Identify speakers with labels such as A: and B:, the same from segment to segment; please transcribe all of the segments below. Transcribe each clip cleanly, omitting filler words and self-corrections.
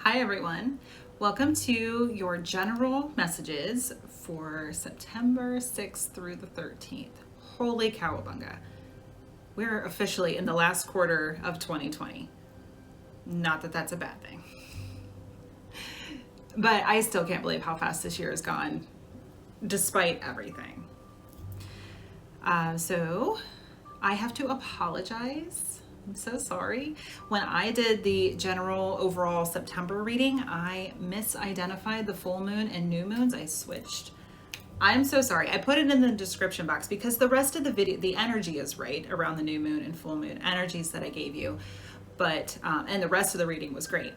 A: Hi everyone, welcome to your general messages for September 6th through the 13th. Holy cowabunga. We're officially in the last quarter of 2020. Not that that's a bad thing. But I still can't believe how fast this year has gone, despite everything. So I have to apologize. I'm so sorry. When I did the general overall September reading, I misidentified the full moon and new moons. I switched. I'm so sorry. I put it in the description box because the rest of the video, the energy is right around the new moon and full moon energies that I gave you. But, and the rest of the reading was great.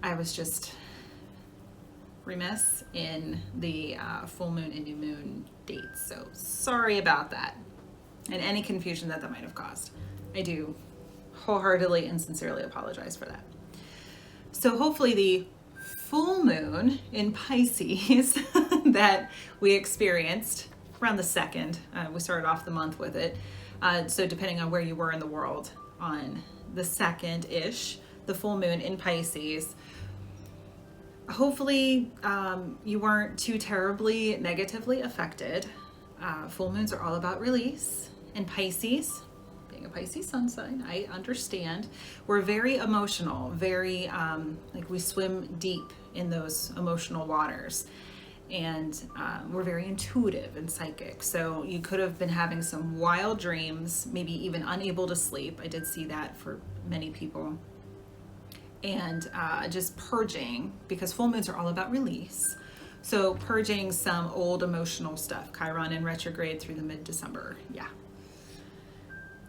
A: I was just remiss in the full moon and new moon dates. So sorry about that and any confusion that might have caused. I do wholeheartedly and sincerely apologize for that. So hopefully the full moon in Pisces that we experienced around the 2nd, we started off the month with it. So depending on where you were in the world on the 2nd-ish, the full moon in Pisces, hopefully you weren't too terribly negatively affected. Full moons are all about release. In Pisces, being a Pisces sun sign, I understand. We're very emotional, very like we swim deep in those emotional waters. And we're very intuitive and psychic. So you could have been having some wild dreams, maybe even unable to sleep. I did see that for many people. And just purging, because full moons are all about release. So purging some old emotional stuff. Chiron in retrograde through the mid-December. Yeah.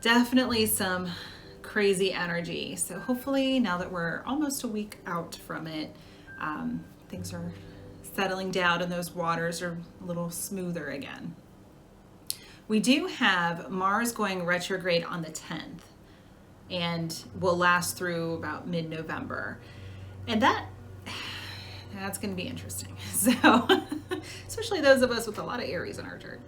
A: Definitely some crazy energy. So hopefully now that we're almost a week out from it, things are settling down and those waters are a little smoother again. We do have Mars going retrograde on the 10th and will last through about mid-November. And that's going to be interesting. So, especially those of us with a lot of Aries in our chart.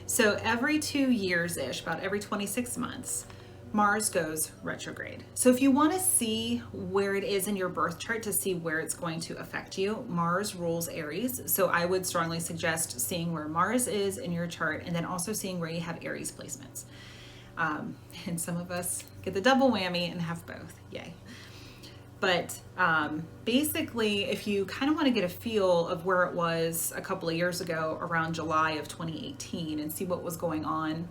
A: So every 2 years-ish, about every 26 months, Mars goes retrograde. So if you want to see where it is in your birth chart to see where it's going to affect you, Mars rules Aries. So I would strongly suggest seeing where Mars is in your chart and then also seeing where you have Aries placements. And some of us get the double whammy and have both. Yay. But basically, if you kind of want to get a feel of where it was a couple of years ago around July of 2018 and see what was going on,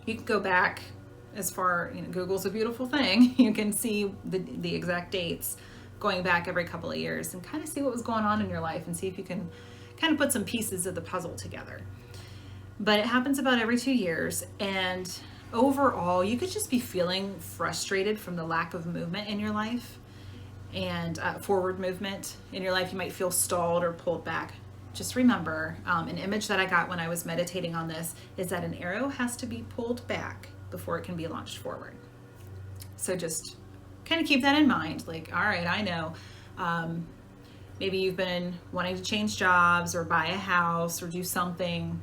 A: you can go back as far, Google's a beautiful thing. You can see the exact dates going back every couple of years and kind of see what was going on in your life and see if you can kind of put some pieces of the puzzle together. But it happens about every 2 years, and overall, you could just be feeling frustrated from the lack of movement in your life. And forward movement in your life. You might feel stalled or pulled back. Just remember, an image that I got when I was meditating on this is that an arrow has to be pulled back before it can be launched forward. So just kind of keep that in mind. Like, all right, I know maybe you've been wanting to change jobs or buy a house or do something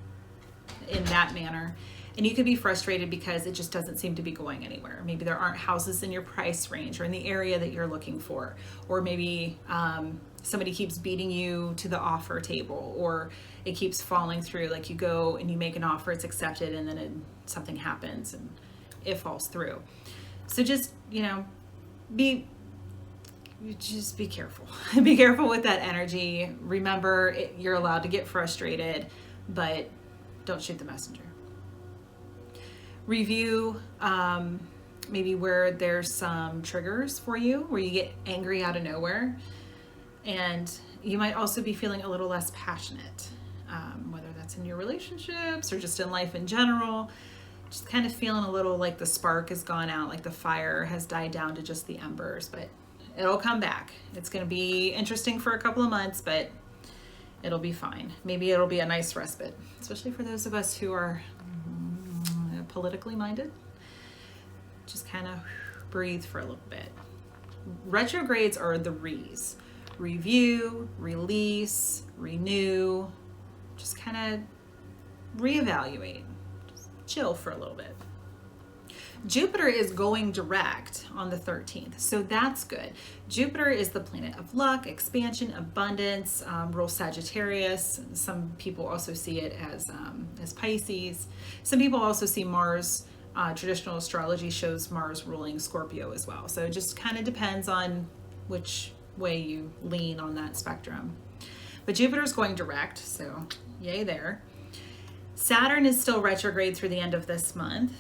A: in that manner. And you could be frustrated because it just doesn't seem to be going anywhere. Maybe there aren't houses in your price range or in the area that you're looking for. Or maybe somebody keeps beating you to the offer table, or it keeps falling through. Like you go and you make an offer, it's accepted, and then something happens and it falls through. So just, be careful. Be careful with that energy. Remember, you're allowed to get frustrated, but don't shoot the messenger. Review maybe where there's some triggers for you, where you get angry out of nowhere. And you might also be feeling a little less passionate, whether that's in your relationships or just in life in general. Just kind of feeling a little like the spark has gone out, like the fire has died down to just the embers, but it'll come back. It's going to be interesting for a couple of months, but it'll be fine. Maybe it'll be a nice respite, especially for those of us who are politically minded. Just kind of breathe for a little bit. Retrogrades are the re's. Review, release, renew, just kind of reevaluate, just chill for a little bit. Jupiter is going direct on the 13th, so that's good. Jupiter is the planet of luck, expansion, abundance, rules Sagittarius. Some people also see it as Pisces. Some people also see Mars. Traditional astrology shows Mars ruling Scorpio as well. So it just kind of depends on which way you lean on that spectrum. But Jupiter's going direct, so yay there. Saturn is still retrograde through the end of this month.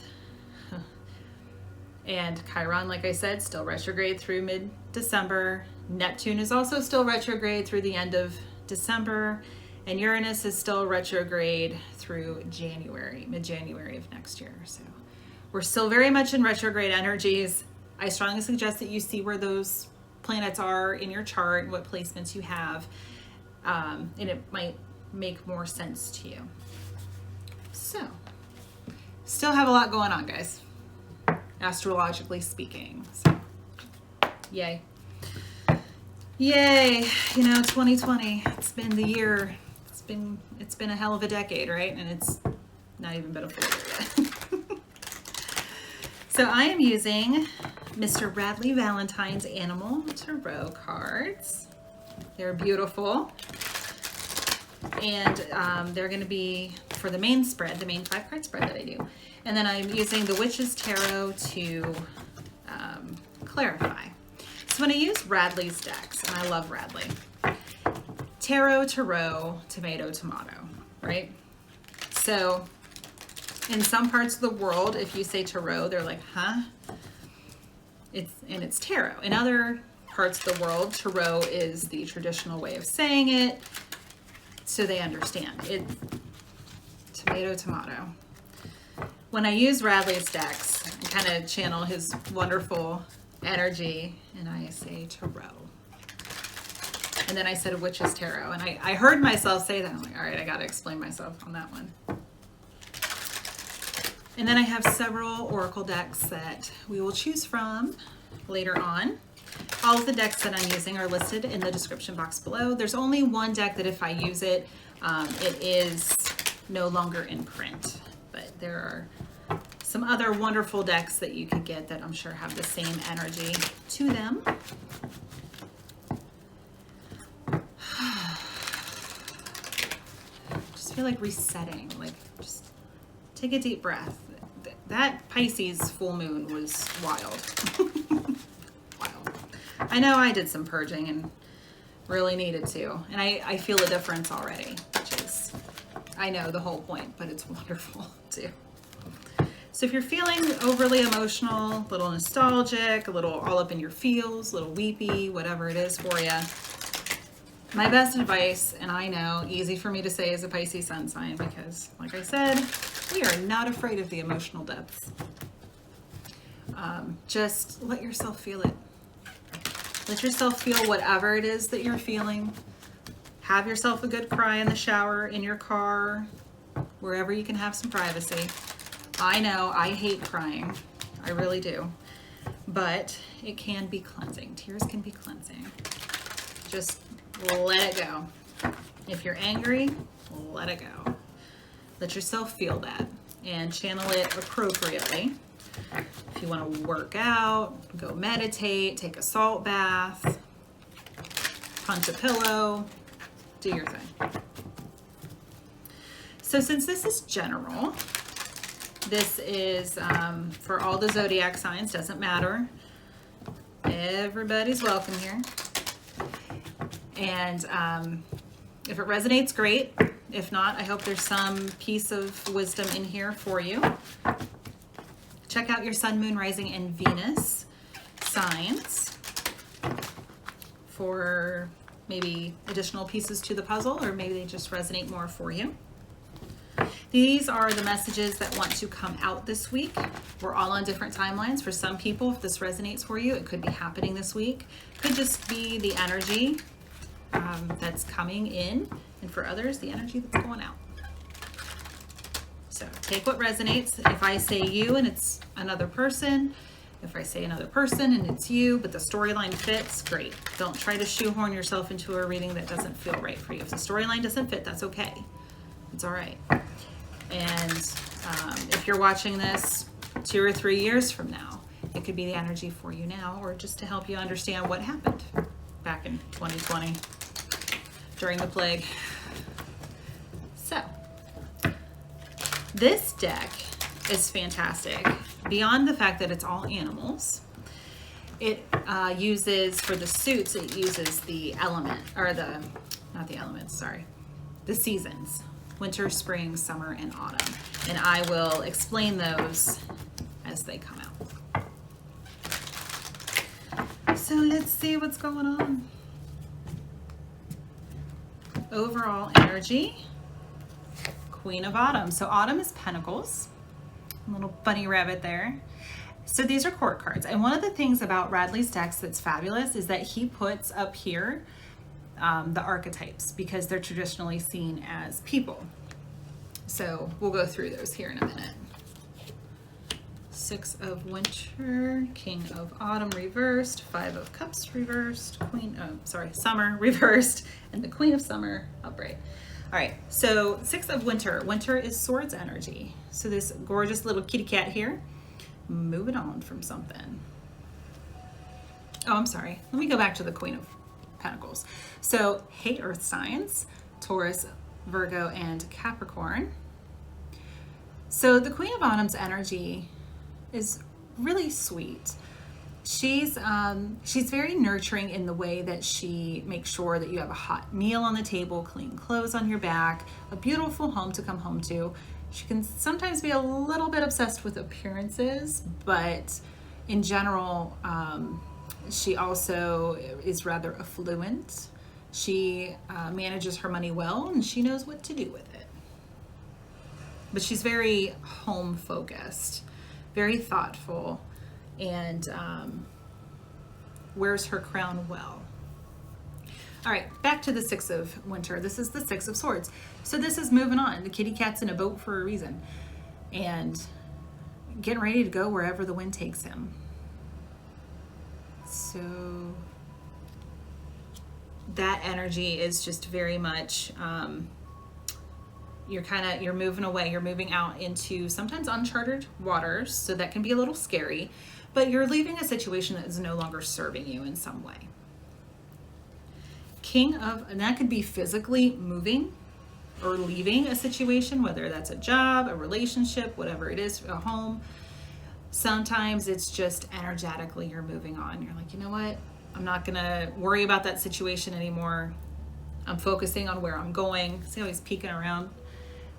A: And Chiron, like I said, still retrograde through mid-December. Neptune is also still retrograde through the end of December. And Uranus is still retrograde through January, mid-January of next year. So we're still very much in retrograde energies. I strongly suggest that you see where those planets are in your chart and what placements you have. And it might make more sense to you. So, still have a lot going on, guys, astrologically speaking. So, yay. Yay. You know, 2020, it's been the year. It's been a hell of a decade, right? And it's not even been a full year yet. So I am using Mr. Radleigh Valentine's Animal Tarot cards. They're beautiful. And they're going to be for the main spread, the main 5-card spread that I do. And then I'm using the Witches Tarot to clarify. So when I use Radleigh's decks, and I love Radleigh, tarot, tomato, tomato, right? So in some parts of the world, if you say tarot, they're like, huh? It's tarot. In other parts of the world, tarot is the traditional way of saying it, so they understand. It's tomato, tomato. When I use Radleigh's decks, I kind of channel his wonderful energy, and I say tarot. And then I said Witches Tarot, and I heard myself say that. I'm like, all right, I got to explain myself on that one. And then I have several oracle decks that we will choose from later on. All of the decks that I'm using are listed in the description box below. There's only one deck that if I use it, it is no longer in print. But there are some other wonderful decks that you could get that I'm sure have the same energy to them. Just feel like resetting, like just take a deep breath. That Pisces full moon was wild. Wild. I know I did some purging and really needed to. And I feel a difference already, which is, I know the whole point, but it's wonderful too. So if you're feeling overly emotional, a little nostalgic, a little all up in your feels, a little weepy, whatever it is for you, my best advice, and I know, easy for me to say as a Pisces sun sign, because like I said, we are not afraid of the emotional depths. Just let yourself feel it. Let yourself feel whatever it is that you're feeling. Have yourself a good cry in the shower, in your car, wherever you can have some privacy. I know, I hate crying. I really do. But it can be cleansing. Tears can be cleansing. Just let it go. If you're angry, let it go. Let yourself feel that and channel it appropriately. If you want to work out, go meditate, take a salt bath, punch a pillow, do your thing. So since this is general, this is for all the zodiac signs, doesn't matter. Everybody's welcome here. And if it resonates, great. If not, I hope there's some piece of wisdom in here for you. Check out your sun, moon, rising, and Venus signs for maybe additional pieces to the puzzle, or maybe they just resonate more for you. These are the messages that want to come out this week. We're all on different timelines. For some people, if this resonates for you, it could be happening this week. It could just be the energy that's coming in, and for others, the energy that's going out. So take what resonates. If I say you and it's another person, if I say another person and it's you, but the storyline fits, great. Don't try to shoehorn yourself into a reading that doesn't feel right for you. If the storyline doesn't fit, that's okay. It's all right. And if you're watching this 2 or 3 years from now. It could be the energy for you now, or just to help you understand what happened back in 2020 during the plague. So, this deck is fantastic. Beyond the fact that it's all animals, it uses, for the suits, it uses the element, or not the elements, sorry, the seasons. Winter, spring, summer, and autumn. And I will explain those as they come out. So let's see what's going on. Overall energy, Queen of Autumn. So Autumn is Pentacles. A little bunny rabbit there. So these are court cards. And one of the things about Radleigh's decks that's fabulous is that he puts up here the archetypes, because they're traditionally seen as people. So we'll go through those here in a minute. 6 of Winter, King of Autumn reversed, 5 of Cups reversed, Summer reversed, and the Queen of Summer upright. All right, so 6 of Winter. Winter is Swords energy. So this gorgeous little kitty cat here, moving on from something. Oh, I'm sorry. Let me go back to the Queen of Pentacles. So, hey, Earth signs, Taurus, Virgo, and Capricorn. So the Queen of Autumn's energy is really sweet. She's very nurturing in the way that she makes sure that you have a hot meal on the table, clean clothes on your back, a beautiful home to come home to. She can sometimes be a little bit obsessed with appearances, but in general, she also is rather affluent. She manages her money well, and she knows what to do with it. But she's very home focused, very thoughtful, and wears her crown well. All right, back to the 6 of Winter. This is the 6 of Swords. So this is moving on. The kitty cat's in a boat for a reason, and getting ready to go wherever the wind takes him. So that energy is just very much, you're moving away, you're moving out into sometimes uncharted waters, so that can be a little scary, but you're leaving a situation that is no longer serving you in some way. And that could be physically moving or leaving a situation, whether that's a job, a relationship, whatever it is, a home. Sometimes it's just energetically you're moving on. You're like, you know what? I'm not gonna worry about that situation anymore. I'm focusing on where I'm going. See how he's peeking around?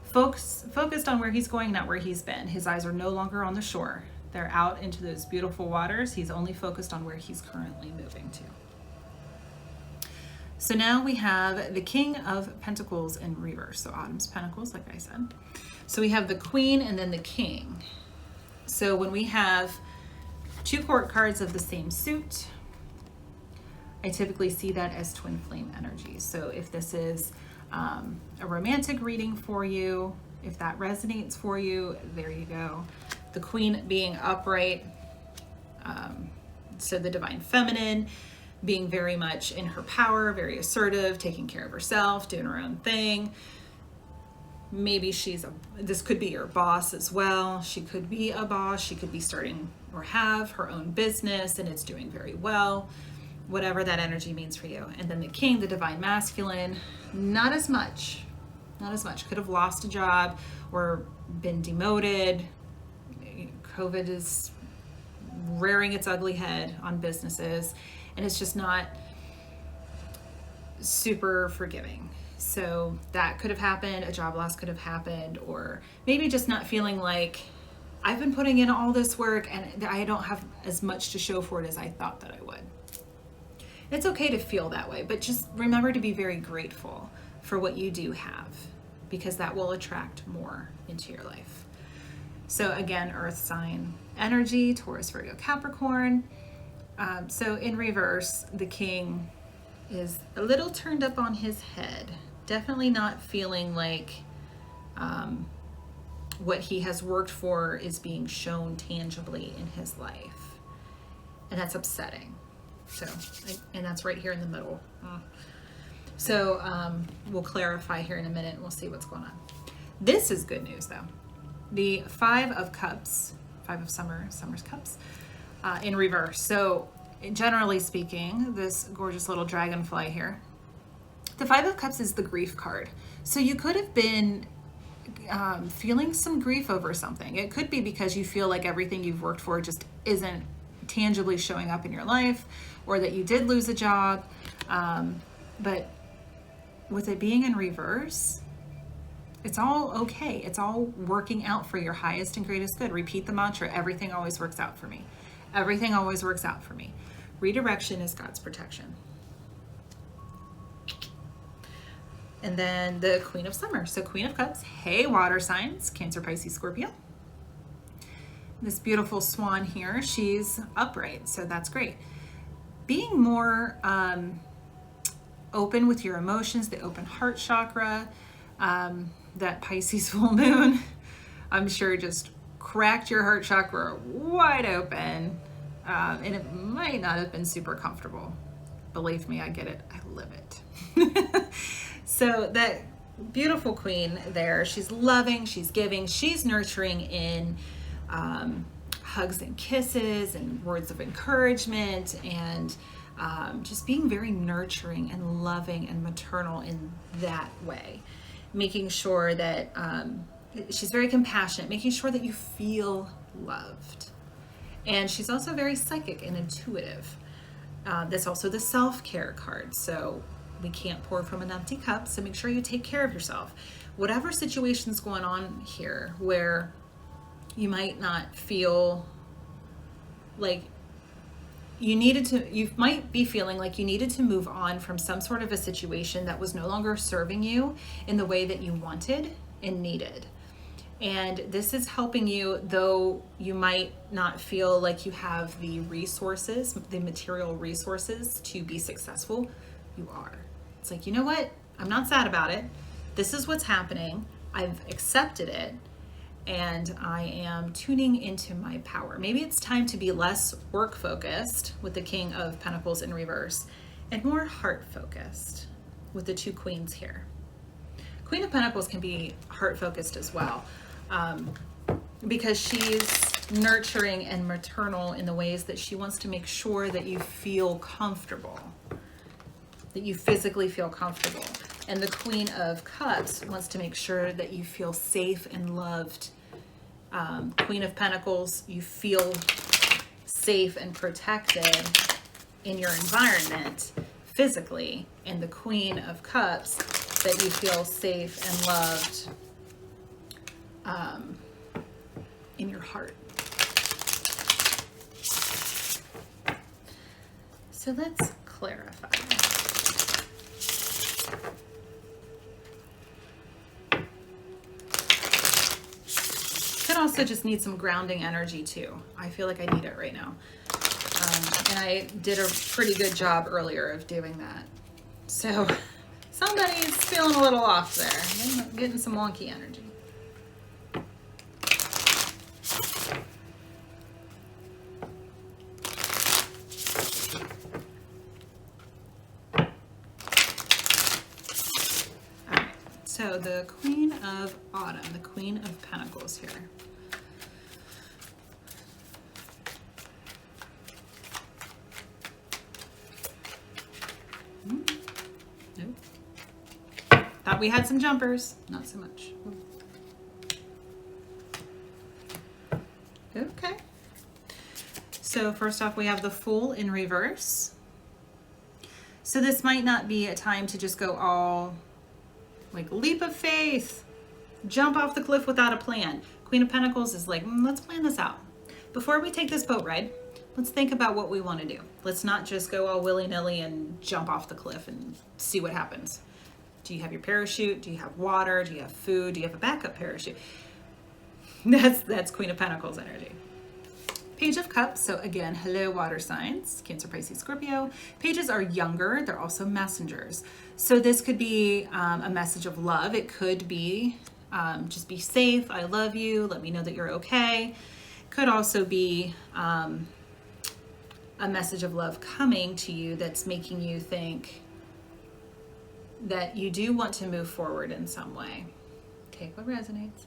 A: Focused on where he's going, not where he's been. His eyes are no longer on the shore. They're out into those beautiful waters. He's only focused on where he's currently moving to. So now we have the King of Pentacles in reverse. So Autumn's Pentacles, like I said. So we have the Queen and then the King. So when we have 2 court cards of the same suit, I typically see that as twin flame energy. So if this is a romantic reading for you, if that resonates for you, there you go. The Queen being upright, so the divine feminine, being very much in her power, very assertive, taking care of herself, doing her own thing. Maybe this could be your boss as well. She could be a boss. She could be starting or have her own business and it's doing very well. Whatever that energy means for you. And then the King, the divine masculine, not as much. Could have lost a job or been demoted. COVID is rearing its ugly head on businesses, and it's just not super forgiving. So that could have happened, a job loss could have happened, or maybe just not feeling like I've been putting in all this work and I don't have as much to show for it as I thought that I would. It's okay to feel that way, but just remember to be very grateful for what you do have, because that will attract more into your life. So again, earth sign energy, Taurus, Virgo, Capricorn. So in reverse, the King is a little turned up on his head. Definitely not feeling like what he has worked for is being shown tangibly in his life. And that's upsetting. So, and that's right here in the middle. So we'll clarify here in a minute and we'll see what's going on. This is good news though. The 5 of Cups Five of Summer's Cups in reverse. So generally speaking, this gorgeous little dragonfly here, the Five of Cups is the grief card. So you could have been feeling some grief over something. It could be because you feel like everything you've worked for just isn't tangibly showing up in your life, or that you did lose a job. But with it being in reverse, it's all okay. It's all working out for your highest and greatest good. Repeat the mantra, everything always works out for me. Everything always works out for me. Redirection is God's protection. And then the Queen of Summer. So Queen of Cups, hey, water signs, Cancer, Pisces, Scorpio. This beautiful swan here, she's upright, so that's great. Being more open with your emotions, the open heart chakra, that Pisces full moon, I'm sure just cracked your heart chakra wide open, and it might not have been super comfortable. Believe me, I get it, I live it. So that beautiful queen there, she's loving, she's giving, she's nurturing in hugs and kisses and words of encouragement, and just being very nurturing and loving and maternal in that way. Making sure that she's very compassionate, making sure that you feel loved. And she's also very psychic and intuitive. That's also the self-care card. So we can't pour from an empty cup, so make sure you take care of yourself. Whatever situation's going on here where you might not feel like you might be feeling like you needed to move on from some sort of a situation that was no longer serving you in the way that you wanted and needed. And this is helping you, though you might not feel like you have the resources, the material resources to be successful, you are. It's like, you know what? I'm not sad about it. This is what's happening. I've accepted it, and I am tuning into my power. Maybe it's time to be less work focused with the King of Pentacles in reverse and more heart focused with the two queens here. Queen of Pentacles can be heart focused as well, because she's nurturing and maternal in the ways that she wants to make sure that you feel comfortable, that you physically feel comfortable. And the Queen of Cups wants to make sure that you feel safe and loved. Queen of Pentacles, you feel safe and protected in your environment physically. And the Queen of Cups, that you feel safe and loved in your heart. So let's clarify. Could also just need some grounding energy too. I feel like I need it right now. And I did a pretty good job earlier of doing that. So somebody's feeling a little off there, getting some wonky energy. So the Queen of Autumn, the Queen of Pentacles here. Nope. Thought we had some jumpers, not so much. Okay. So first off, we have the Fool in reverse. So this might not be a time to just go all like leap of faith, jump off the cliff without a plan. Queen of Pentacles is like, let's plan this out. Before we take this boat ride, let's think about what we want to do. Let's not just go all willy-nilly and jump off the cliff and see what happens. Do you have your parachute? Do you have water? Do you have food? Do you have a backup parachute? That's Queen of Pentacles energy. Page of Cups, so again, hello water signs, Cancer, Pisces, Scorpio. Pages are younger, they're also messengers. So this could be a message of love. It could be just be safe, I love you, let me know that you're okay. Could also be a message of love coming to you that's making you think that you do want to move forward in some way. Take what resonates.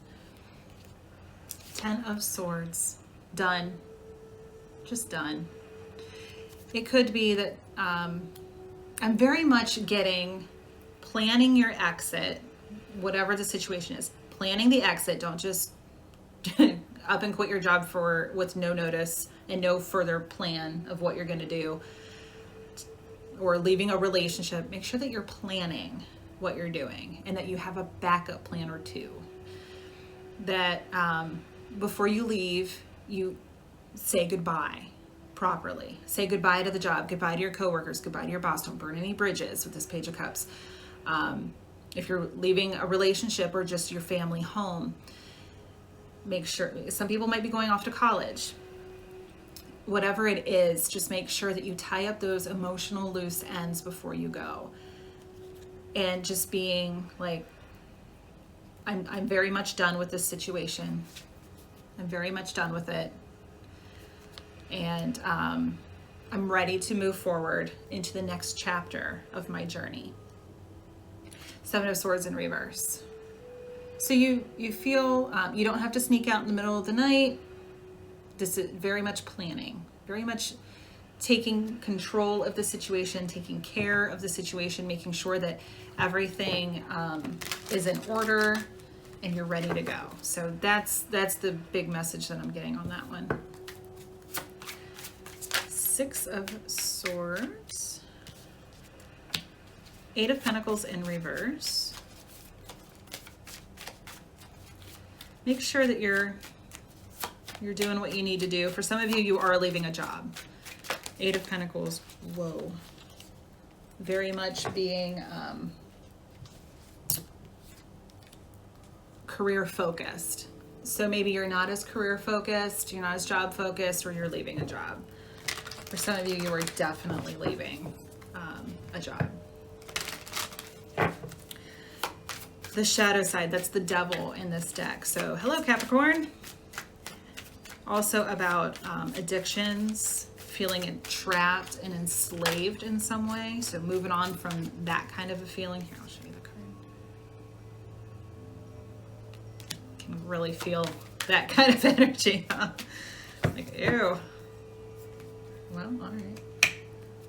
A: Ten of Swords. done, just done. It could be that I'm very much getting planning your exit, whatever the situation is. Planning the exit. Don't just up and quit your job with no notice and no further plan of what you're going to do, or leaving a relationship. Make sure that you're planning what you're doing and that you have a backup plan or two. That before you leave, you say goodbye properly. Say goodbye to the job, goodbye to your coworkers, goodbye to your boss. Don't burn any bridges with this Page of Cups. If you're leaving a relationship or just your family home, make sure, some people might be going off to college. Whatever it is, just make sure that you tie up those emotional loose ends before you go. And just being like, I'm very much done with this situation. I'm very much done with it. And I'm ready to move forward into the next chapter of my journey. Seven of Swords in reverse. So you feel you don't have to sneak out in the middle of the night. This is very much planning, very much taking control of the situation, taking care of the situation, making sure that everything is in order and you're ready to go. So that's the big message that I'm getting on that one. Six of Swords. Eight of Pentacles in reverse. Make sure that you're doing what you need to do. For some of you, you are leaving a job. Eight of Pentacles. Whoa. Very much being career focused. So maybe you're not as career focused, you're not as job focused, or you're leaving a job. For some of you, you are definitely leaving a job. The shadow side, that's the devil in this deck. So hello, Capricorn. Also about addictions, feeling trapped and enslaved in some way. So moving on from that kind of a feeling. Here, I'll show you the card. Can really feel that kind of energy, huh? Like, ew. Well, all right.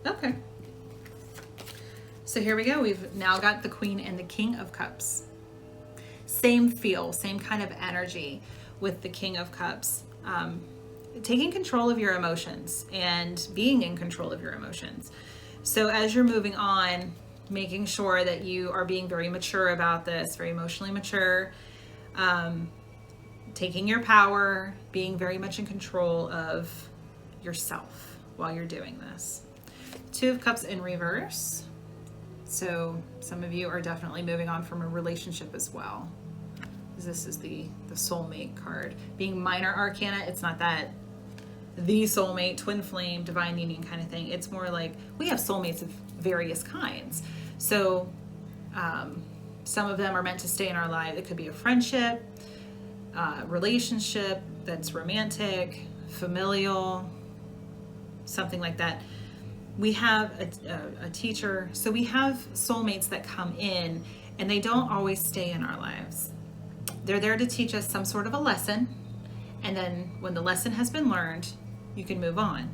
A: Okay. So here we go. We've now got the Queen and the King of Cups. Same feel, same kind of energy with the King of Cups. Taking control of your emotions and being in control of your emotions. So as you're moving on, making sure that you are being very mature about this, very emotionally mature, taking your power, being very much in control of yourself while you're doing this. Two of Cups in reverse. So some of you are definitely moving on from a relationship as well. This is the soulmate card. Being minor arcana, it's not that the soulmate, twin flame, divine union kind of thing. It's more like we have soulmates of various kinds. So some of them are meant to stay in our life. It could be a friendship, relationship that's romantic, familial, something like that. We have a teacher. So we have soulmates that come in and they don't always stay in our lives. They're there to teach us some sort of a lesson. And then when the lesson has been learned, you can move on.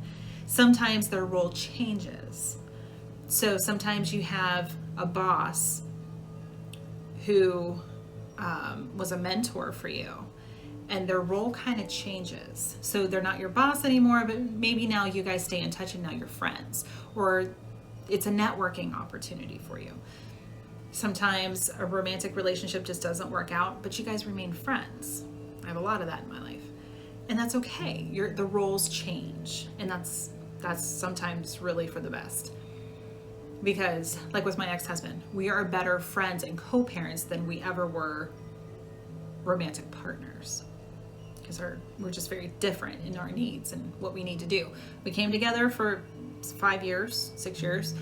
A: Sometimes their role changes. So sometimes you have a boss who was a mentor for you, and their role kind of changes. So they're not your boss anymore, but maybe now you guys stay in touch and now you're friends, or it's a networking opportunity for you. Sometimes a romantic relationship just doesn't work out, but you guys remain friends. I have a lot of that in my life. And that's okay. The roles change, and that's sometimes really for the best. Because, like with my ex-husband, we are better friends and co-parents than we ever were romantic partners. Because we're just very different in our needs and what we need to do. We came together for 5 years, 6 years,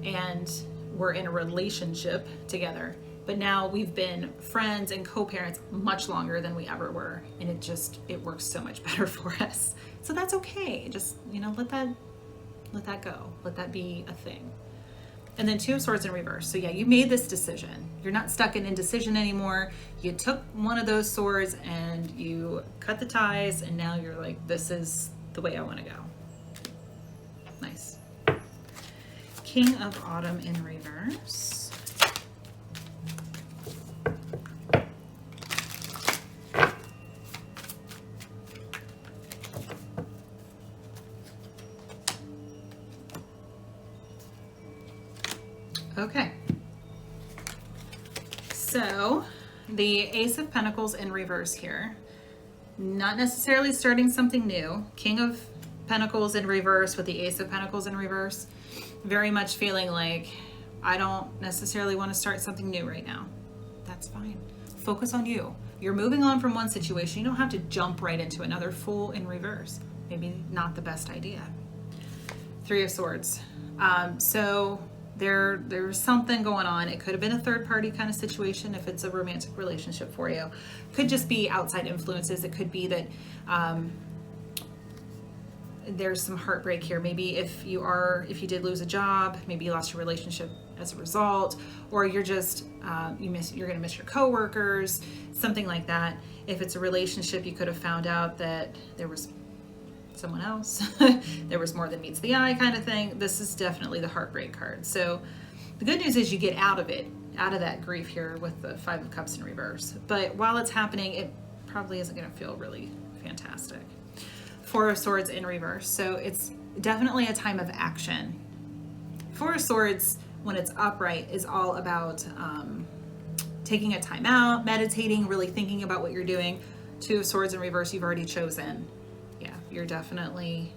A: and we're in a relationship together. But now we've been friends and co-parents much longer than we ever were. And it works so much better for us. So that's okay. Just, let that go. Let that be a thing. and then Two of Swords in reverse. So yeah, you made this decision. You're not stuck in indecision anymore. You took one of those swords and you cut the ties, and now you're like, this is the way I want to go. Nice. King of Autumn in reverse. Okay, so the Ace of Pentacles in reverse here, not necessarily starting something new. King of Pentacles in reverse with the Ace of Pentacles in reverse, very much feeling like I don't necessarily want to start something new right now. That's fine. Focus on you. You're moving on from one situation. You don't have to jump right into another. Fool in reverse, maybe not the best idea. Three of Swords. So there's something going on. It could have been a third party kind of situation if it's a romantic relationship for you. Could just be outside influences. It could be that there's some heartbreak here. Maybe if you did lose a job, maybe you lost your relationship as a result, or you're just you're gonna miss your coworkers, something like that. If it's a relationship, you could have found out that there was someone else. There was more than meets the eye kind of thing. This is definitely the heartbreak card. So the good news is you get out of it, out of that grief here with the Five of Cups in reverse. But while it's happening, it probably isn't going to feel really fantastic. Four of Swords in reverse. So it's definitely a time of action. Four of Swords, when it's upright, is all about taking a time out, meditating, really thinking about what you're doing. Two of Swords in reverse, you've already chosen. Yeah, you're definitely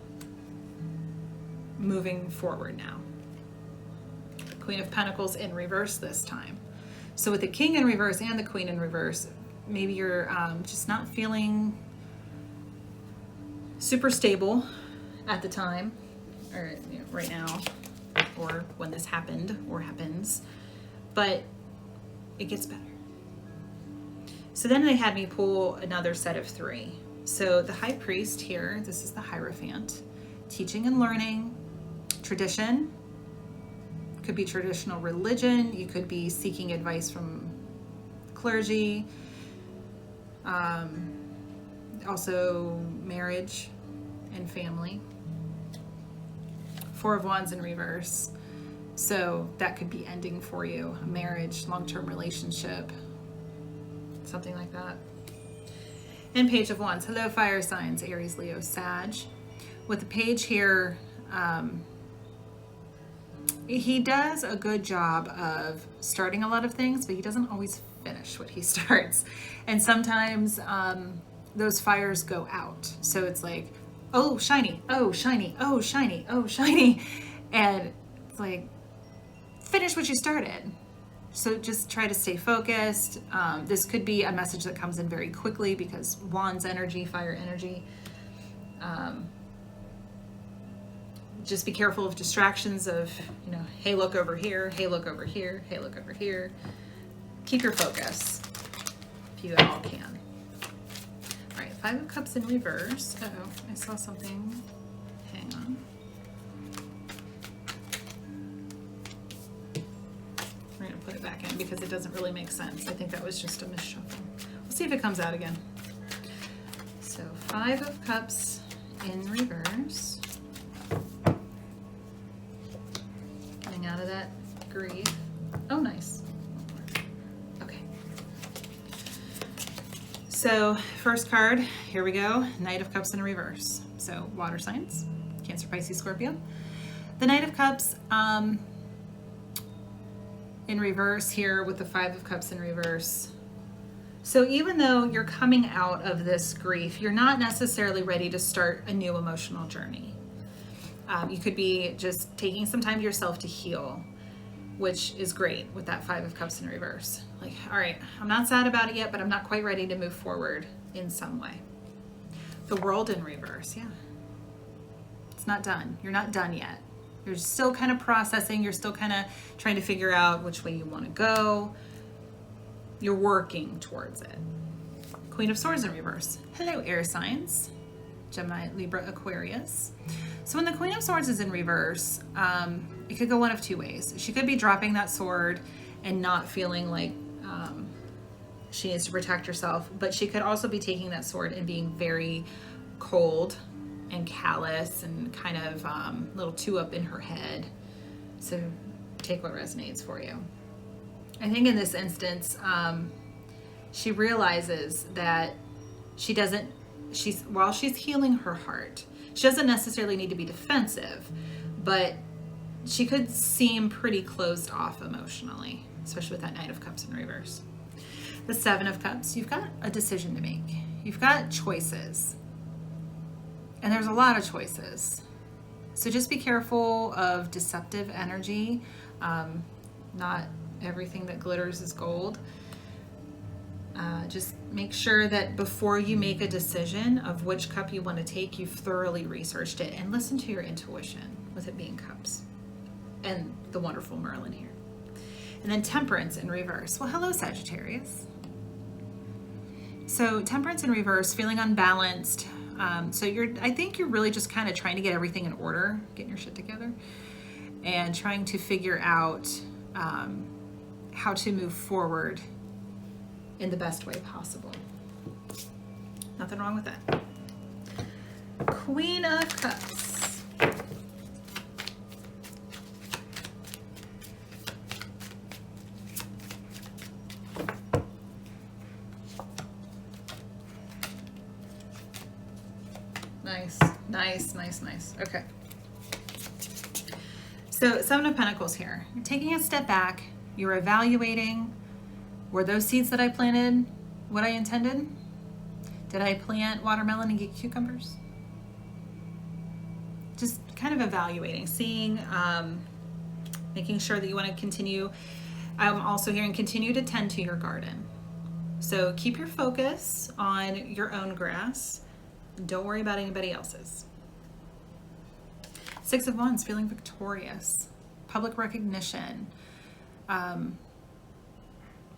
A: moving forward now. Queen of Pentacles in reverse this time. So with the King in reverse and the Queen in reverse, maybe you're just not feeling super stable at the time, or right now, or when this happened or happens, but it gets better. So then they had me pull another set of three. So the High Priest here, this is the Hierophant, teaching and learning, tradition, could be traditional religion, you could be seeking advice from clergy, also marriage and family. Four of Wands in reverse, so that could be ending for you, a marriage, long-term relationship, something like that. And Page of Wands. Hello, fire signs, Aries, Leo, Sag. With the page here, he does a good job of starting a lot of things, but he doesn't always finish what he starts. And sometimes those fires go out. So it's like, oh, shiny, oh, shiny, oh, shiny, oh, shiny. And it's like, finish what you started. So just try to stay focused. This could be a message that comes in very quickly because Wands energy, fire energy. Just be careful of distractions of, hey, look over here, hey, look over here, hey, look over here. Keep your focus if you at all can. All right, Five of Cups in reverse. Uh-oh, I saw something. Hang on. We're going to put it back in because it doesn't really make sense. I think that was just a misshuffle. We'll see if it comes out again. So Five of Cups in reverse. Coming out of that grief. Oh, nice. Okay. So first card, here we go. Knight of Cups in reverse. So water signs, Cancer, Pisces, Scorpio. The Knight of Cups, in reverse here with the Five of Cups in reverse. So even though you're coming out of this grief, you're not necessarily ready to start a new emotional journey. You could be just taking some time to yourself to heal, which is great with that Five of Cups in reverse. Like, all right, I'm not sad about it yet, but I'm not quite ready to move forward in some way. The World in reverse, yeah. It's not done. You're not done yet. You're still kind of processing. You're still kind of trying to figure out which way you want to go. You're working towards it. Queen of Swords in reverse. Hello, air signs. Gemini, Libra, Aquarius. So when the Queen of Swords is in reverse, it could go one of two ways. She could be dropping that sword and not feeling like she needs to protect herself, but she could also be taking that sword and being very cold and callous and kind of a little too up in her head. So take what resonates for you. I think in this instance, she realizes that while she's healing her heart, she doesn't necessarily need to be defensive, but she could seem pretty closed off emotionally, especially with that Knight of Cups in reverse. The Seven of Cups, you've got a decision to make. You've got choices. And there's a lot of choices. So just be careful of deceptive energy. Not everything that glitters is gold. Just make sure that before you make a decision of which cup you want to take, you've thoroughly researched it and listen to your intuition, with it being cups. And the wonderful Merlin here. And then Temperance in reverse. Well, hello, Sagittarius. So Temperance in reverse, feeling unbalanced. So I think you're really just kind of trying to get everything in order, getting your shit together, and trying to figure out how to move forward in the best way possible. Nothing wrong with that. Queen of Cups. Nice. Okay. So Seven of Pentacles here. You're taking a step back. You're evaluating, were those seeds that I planted what I intended? Did I plant watermelon and get cucumbers? Just kind of evaluating, seeing, making sure that you want to continue. I'm also hearing continue to tend to your garden. So keep your focus on your own grass. Don't worry about anybody else's. Six of Wands, feeling victorious. Public recognition.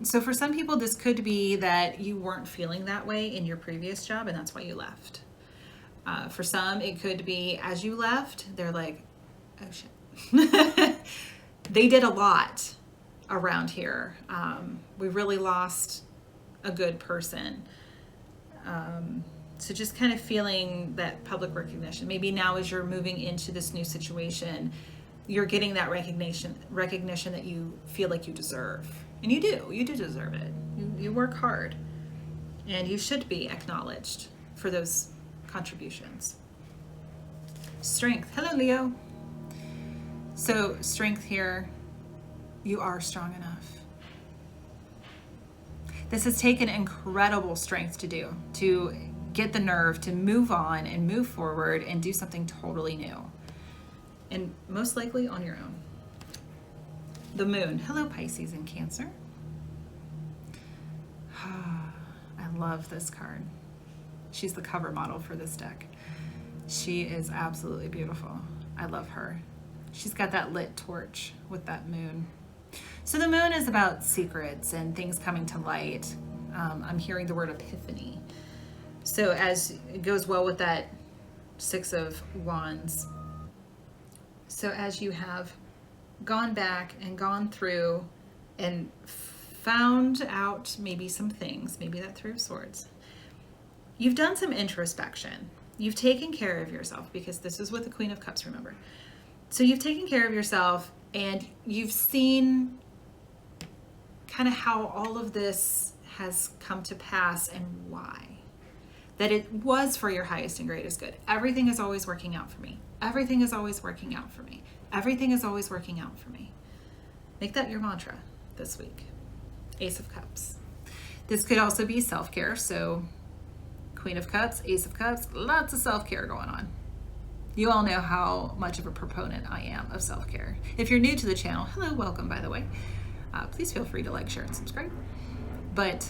A: So for some people, this could be that you weren't feeling that way in your previous job and that's why you left. For some, it could be as you left, they're like, oh shit. They did a lot around here. We really lost a good person. So just kind of feeling that public recognition. Maybe now as you're moving into this new situation, you're getting that recognition that you feel like you deserve. And you do deserve it. You work hard and you should be acknowledged for those contributions. Strength. Hello, Leo. So strength here, you are strong enough. This has taken incredible strength to do, to get the nerve to move on and move forward and do something totally new. And most likely on your own. The Moon. Hello, Pisces and Cancer. I love this card. She's the cover model for this deck. She is absolutely beautiful. I love her. She's got that lit torch with that moon. So the moon is about secrets and things coming to light. I'm hearing the word epiphany. So as it goes well with that Six of Wands. So as you have gone back and gone through and found out maybe some things, maybe that Three of Swords, you've done some introspection. You've taken care of yourself, because this is with the Queen of Cups, remember. So you've taken care of yourself and you've seen kind of how all of this has come to pass and why. That it was for your highest and greatest good. Everything is always working out for me. Everything is always working out for me. Everything is always working out for me. Make that your mantra this week. Ace of Cups. This could also be self-care. So Queen of Cups, Ace of Cups, lots of self-care going on. You all know how much of a proponent I am of self-care. If you're new to the channel, hello, welcome, by the way. Please feel free to like, share, and subscribe. But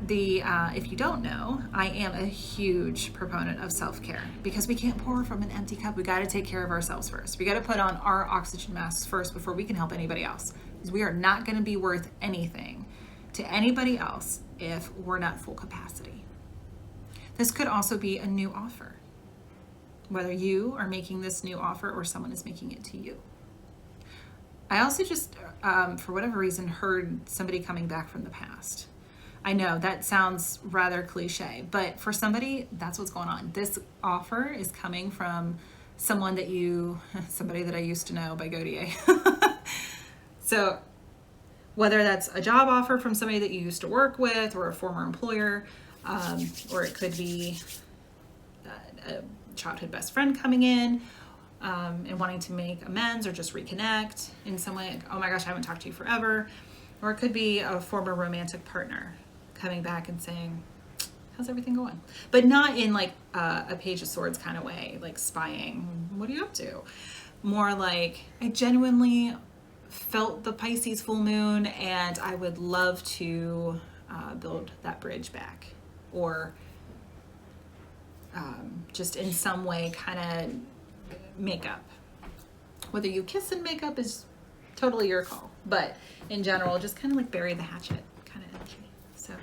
A: if you don't know, I am a huge proponent of self-care, because we can't pour from an empty cup. We got to take care of ourselves first. We got to put on our oxygen masks first before we can help anybody else, because we are not going to be worth anything to anybody else if we're not full capacity. This could also be a new offer, whether you are making this new offer or someone is making it to you. I also just, for whatever reason, heard somebody coming back from the past. I know that sounds rather cliche, but for somebody, that's what's going on. This offer is coming from someone that somebody that I used to know by Gaudier. So whether that's a job offer from somebody that you used to work with or a former employer, or it could be a childhood best friend coming in and wanting to make amends or just reconnect in some way. Like, oh my gosh, I haven't talked to you forever. Or it could be a former romantic partner coming back and saying, how's everything going? But not in like a Page of Swords kind of way, like spying. What are you up to? More like, I genuinely felt the Pisces full moon and I would love to build that bridge back. Or just in some way kind of make up. Whether you kiss and make up is totally your call. But in general, just kind of like bury the hatchet kind of energy. So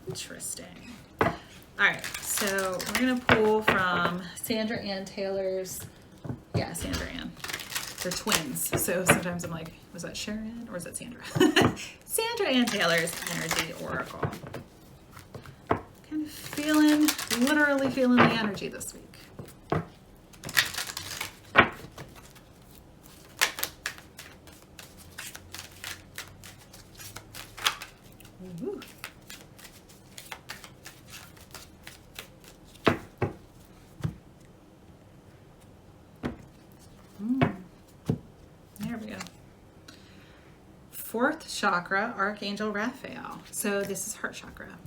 A: interesting. All right, so we're gonna pull from Sandra Ann Taylor's, Sandra Ann. They're twins, so sometimes I'm like, was that Sharon or is that Sandra? Sandra Ann Taylor's Energy Oracle. Kind of literally feeling the energy this week. Ooh. There we go. Fourth chakra, Archangel Raphael. So this is heart chakra.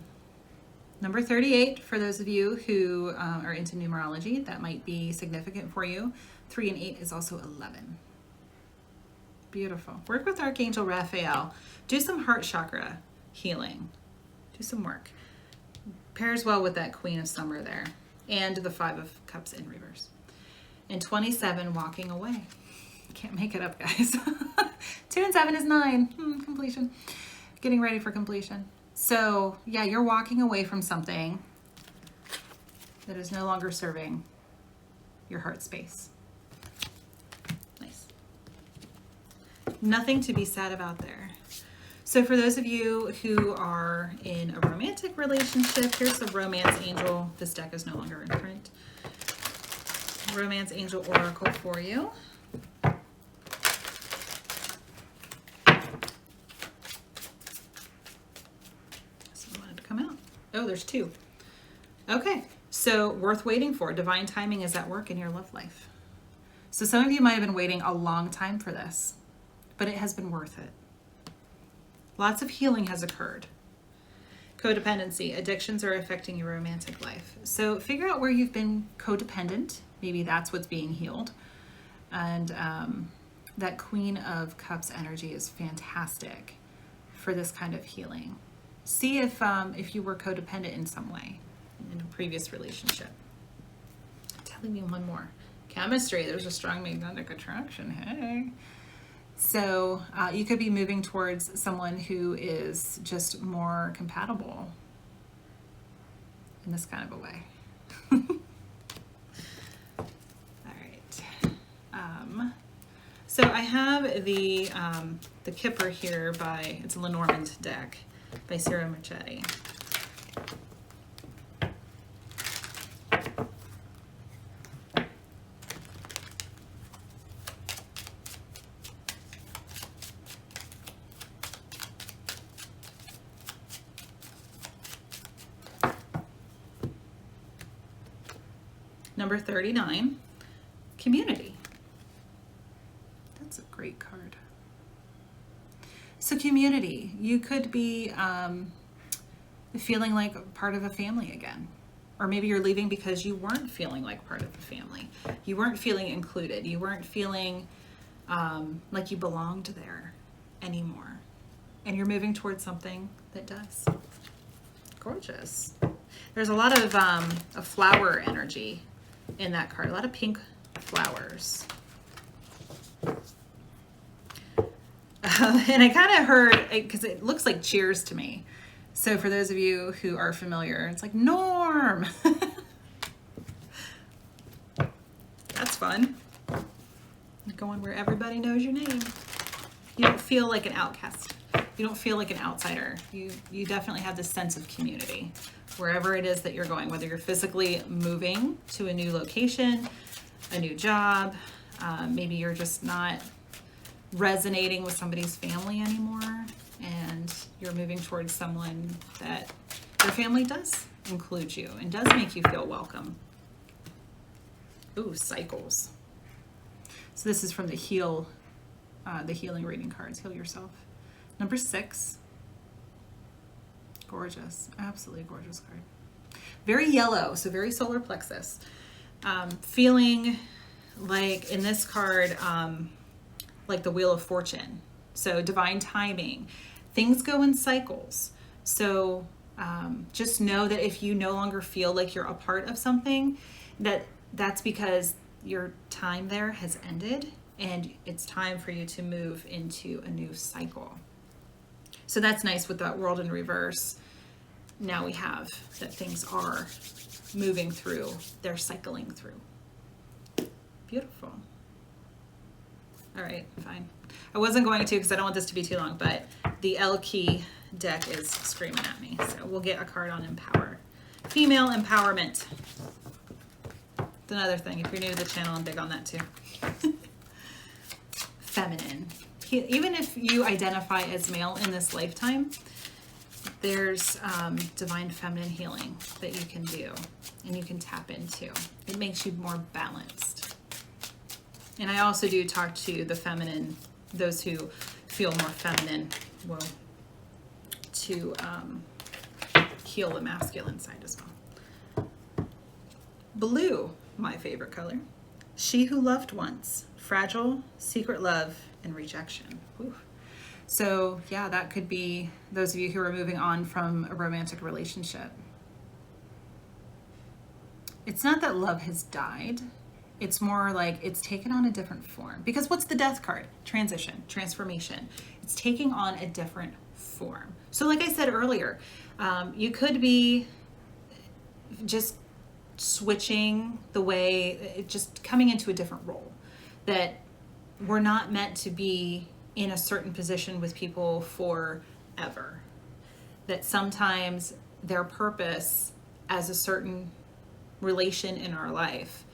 A: Number 38, for those of you who are into numerology, that might be significant for you. 3 and 8 is also 11. Beautiful. Work with Archangel Raphael. Do some heart chakra healing. Do some work. Pairs well with that Queen of Summer there. And the 5 of Cups in reverse. And 27, walking away. Can't make it up, guys. 2 and 7 is 9. Completion. Getting ready for completion. So, yeah, you're walking away from something that is no longer serving your heart space. Nice. Nothing to be sad about there. So for those of you who are in a romantic relationship, here's the Romance Angel. This deck is no longer in print. Romance Angel Oracle for you. Oh, there's 2. Okay, so worth waiting for. Divine timing is at work in your love life. So some of you might have been waiting a long time for this, but it has been worth it. Lots of healing has occurred. Codependency, addictions are affecting your romantic life. So figure out where you've been codependent. Maybe that's what's being healed. And that Queen of Cups energy is fantastic for this kind of healing. See if you were codependent in some way in a previous relationship. Telling me one more. Chemistry, there's a strong magnetic attraction. Hey. So you could be moving towards someone who is just more compatible in this kind of a way. All right. So I have the Kipper here it's a Lenormand deck by Ciro Marchetti. Number 39, community. That's a great card. So community, you could be feeling like part of a family again. Or maybe you're leaving because you weren't feeling like part of a family. You weren't feeling included. You weren't feeling like you belonged there anymore. And you're moving towards something that does. Gorgeous. There's a lot of flower energy in that card. A lot of pink flowers. And I kind of heard, because it looks like cheers to me. So for those of you who are familiar, it's like Norm. That's fun. going where everybody knows your name. You don't feel like an outcast. You don't feel like an outsider. You definitely have this sense of community wherever it is that you're going, whether you're physically moving to a new location, a new job, maybe you're just not resonating with somebody's family anymore and you're moving towards someone that their family does include you and does make you feel welcome. Ooh, cycles. So this is from the healing reading cards, Heal Yourself. Number 6. Gorgeous, absolutely gorgeous card. Very yellow, so very solar plexus. Feeling like in this card, like the Wheel of Fortune. So divine timing. Things go in cycles. So just know that if you no longer feel like you're a part of something, that's because your time there has ended and it's time for you to move into a new cycle. So that's nice with that World in reverse. Now we have that things are moving through, they're cycling through. Beautiful. All right, fine. I wasn't going to because I don't want this to be too long, but the Elle key deck is screaming at me. So we'll get a card on empower. Female empowerment. It's another thing. If you're new to the channel, I'm big on that too. Feminine. Even if you identify as male in this lifetime, there's divine feminine healing that you can do and you can tap into. It makes you more balanced. And I also do talk to the feminine, those who feel more feminine, well, to heal the masculine side as well. Blue, my favorite color. She who loved once, fragile, secret love, and rejection. Whew. So yeah, that could be those of you who are moving on from a romantic relationship. It's not that love has died. It's more like it's taken on a different form. Because what's the death card? Transition, transformation. It's taking on a different form. So like I said earlier, you could be just switching the way, just coming into a different role. That we're not meant to be in a certain position with people forever. That sometimes their purpose as a certain relation in our life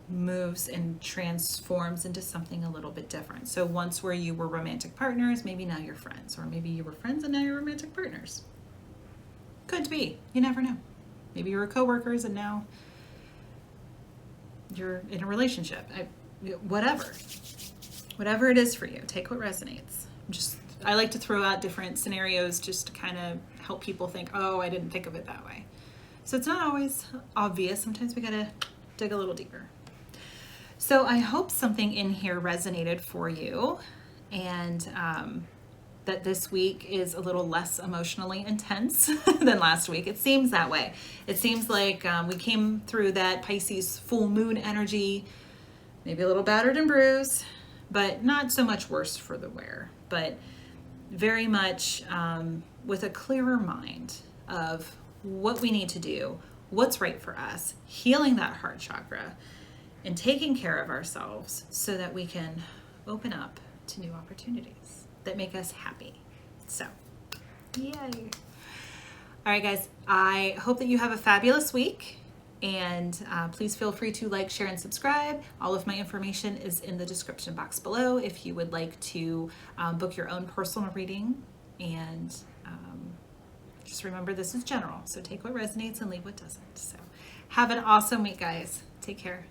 A: moves and transforms into something a little bit different. So once where you were romantic partners, maybe now you're friends, or maybe you were friends and now you're romantic partners. Could be, you never know. Maybe you were co-workers and now you're in a relationship. Whatever it is for you, take what resonates. I like to throw out different scenarios just to kind of help people think, oh, I didn't think of it that way. So it's not always obvious. Sometimes we gotta dig a little deeper. So I hope something in here resonated for you and that this week is a little less emotionally intense than last week. It seems that way. It seems like we came through that Pisces full moon energy, maybe a little battered and bruised, but not so much worse for the wear, but very much with a clearer mind of what we need to do, what's right for us, healing that heart chakra, and taking care of ourselves so that we can open up to new opportunities that make us happy. So, yay. All right, guys, I hope that you have a fabulous week. And please feel free to like, share, and subscribe. All of my information is in the description box below if you would like to book your own personal reading. And just remember, this is general. So take what resonates and leave what doesn't. So have an awesome week, guys. Take care.